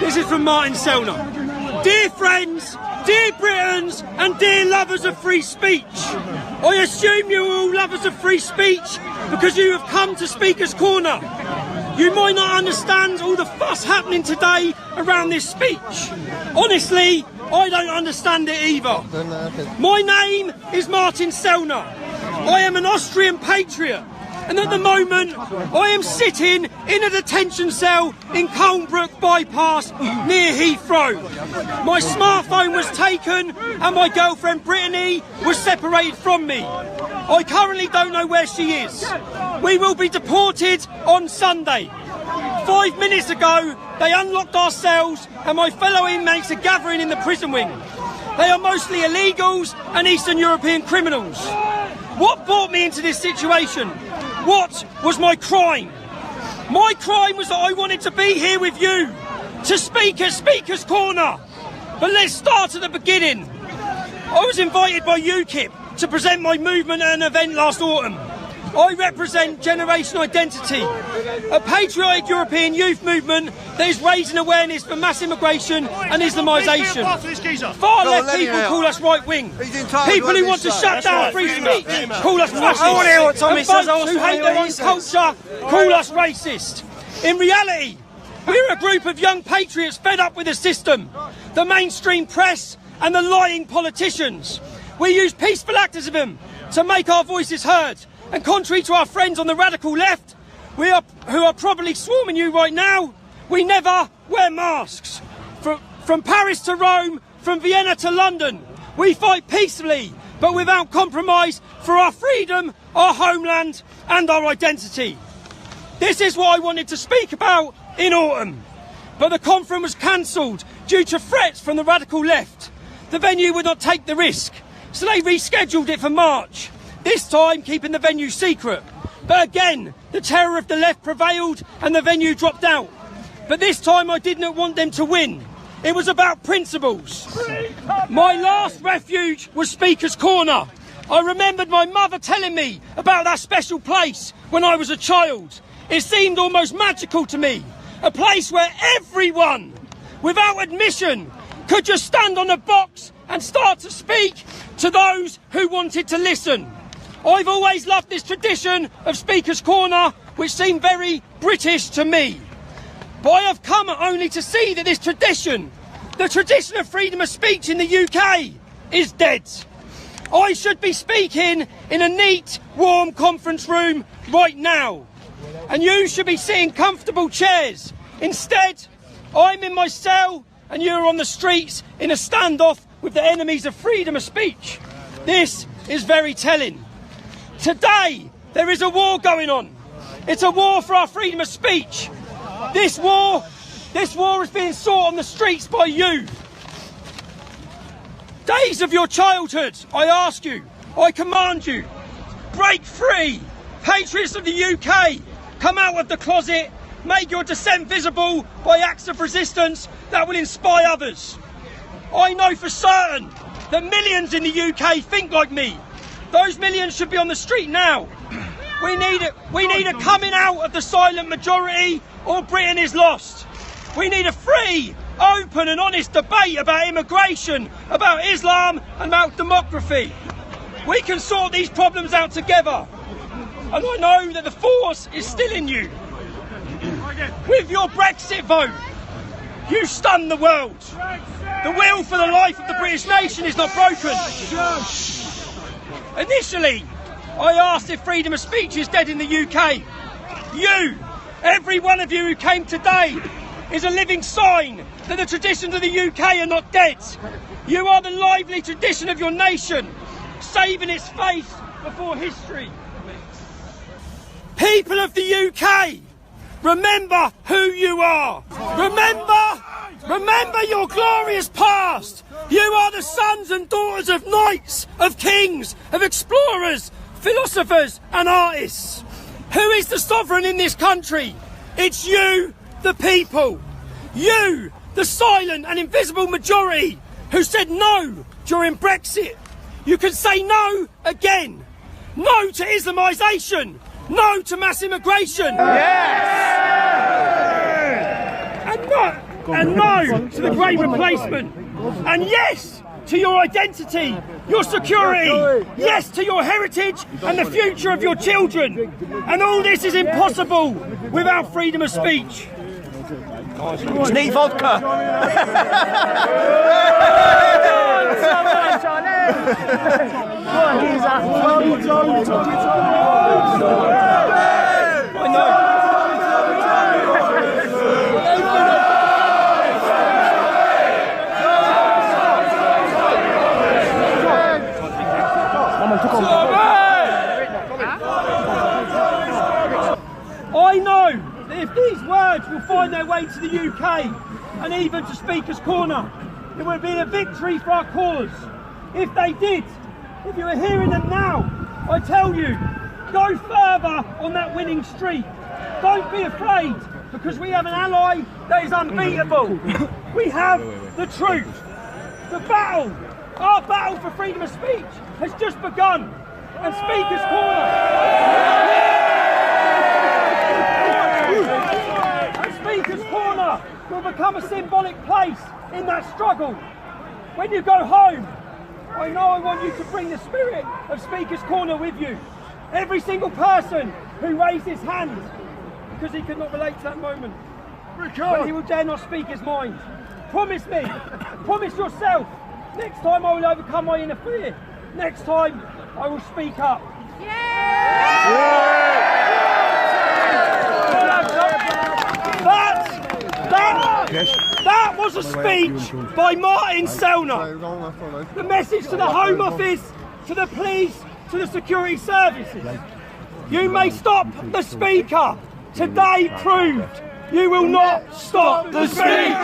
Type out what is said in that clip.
This is from Martin Selner. Dear friends, dear Britons and dear lovers of free speech, I assume you are all lovers of free speech because you have come to Speaker's Corner. You might not understand all the fuss happening today around this speech. Honestly, I don't understand it either. My name is Martin Selner. I am an Austrian patriot, and at the moment I am sitting in a detention cell in Colnbrook Bypass near Heathrow. My smartphone was taken and my girlfriend Brittany was separated from me. I currently don't know where she is. We will be deported on Sunday. 5 minutes ago, they unlocked our cells and my fellow inmates are gathering in the prison wing. They are mostly illegals and Eastern European criminals. What brought me into this situation? What was my crime? My crime was that I wanted to be here with you, to speak at Speaker's Corner. But let's start at the beginning. I was invited by UKIP to present my movement at an event last autumn. I represent Generation Identity, a patriotic European youth movement that is raising awareness for mass immigration and Islamisation. Far left people call us right wing. People who want to shut down free speech call us fascist. And folks who hate their own culture call us racist. In reality, we're a group of young patriots fed up with the system, the mainstream press and the lying politicians. We use peaceful activism to make our voices heard. And contrary to our friends on the radical left, who are probably swarming you right now, we never wear masks. From Paris to Rome, from Vienna to London, we fight peacefully, but without compromise for our freedom, our homeland and our identity. This is what I wanted to speak about in autumn. But the conference was cancelled due to threats from the radical left. The venue would not take the risk, so they rescheduled it for March. This time keeping the venue secret. But again, the terror of the left prevailed and the venue dropped out. But this time I did not want them to win. It was about principles. My last refuge was Speaker's Corner. I remembered my mother telling me about that special place when I was a child. It seemed almost magical to me. A place where everyone, without admission, could just stand on a box and start to speak to those who wanted to listen. I've always loved this tradition of Speaker's Corner, which seemed very British to me. But I have come only to see that this tradition, the tradition of freedom of speech in the UK, is dead. I should be speaking in a neat, warm conference room right now. And you should be sitting comfortable chairs. Instead, I'm in my cell and you're on the streets in a standoff with the enemies of freedom of speech. This is very telling. Today, there is a war going on. It's a war for our freedom of speech. This war is being sought on the streets by you. Days of your childhood, I ask you, I command you, break free. Patriots of the UK, come out of the closet, make your dissent visible by acts of resistance that will inspire others. I know for certain that millions in the UK think like me. Those millions should be on the street now. We need a coming out of the silent majority or Britain is lost. We need a free, open and honest debate about immigration, about Islam and about demography. We can sort these problems out together. And I know that the force is still in you. With your Brexit vote, you stun the world. The will for the life of the British nation is not broken. Initially, I asked if freedom of speech is dead in the UK. You, every one of you who came today, is a living sign that the traditions of the UK are not dead. You are the lively tradition of your nation, saving its faith before history. People of the UK, remember who you are. Remember your glorious past. You are the sons and daughters of knights, of kings, of explorers, philosophers and artists. Who is the sovereign in this country? It's you, the people. You, the silent and invisible majority who said no during Brexit. You can say no again. No to Islamisation. No to mass immigration. Yes! And no to the great replacement. And yes to your identity, your security. Yes to your heritage and the future of your children. And all this is impossible without freedom of speech. Just need vodka. I know that if these words will find their way to the UK and even to Speaker's Corner, it would be a victory for our cause. If they did, if you are hearing them now, I tell you, go further on that winning streak. Don't be afraid, because we have an ally that is unbeatable. We have the truth. The battle, our battle for freedom of speech has just begun. And Speaker's Corner. And Speaker's Corner will become a symbolic place in that struggle. When you go home, I know I want you to bring the spirit of Speaker's Corner with you. Every single person who raised his hand because he could not relate to that moment, when he will dare not speak his mind. Promise me, promise yourself, next time I will overcome my inner fear. Next time I will speak up. That was a speech by Martin Selner. The message to the Home Office, to the police, to the security services. You may stop the Speaker. Today proved you will not stop the speech.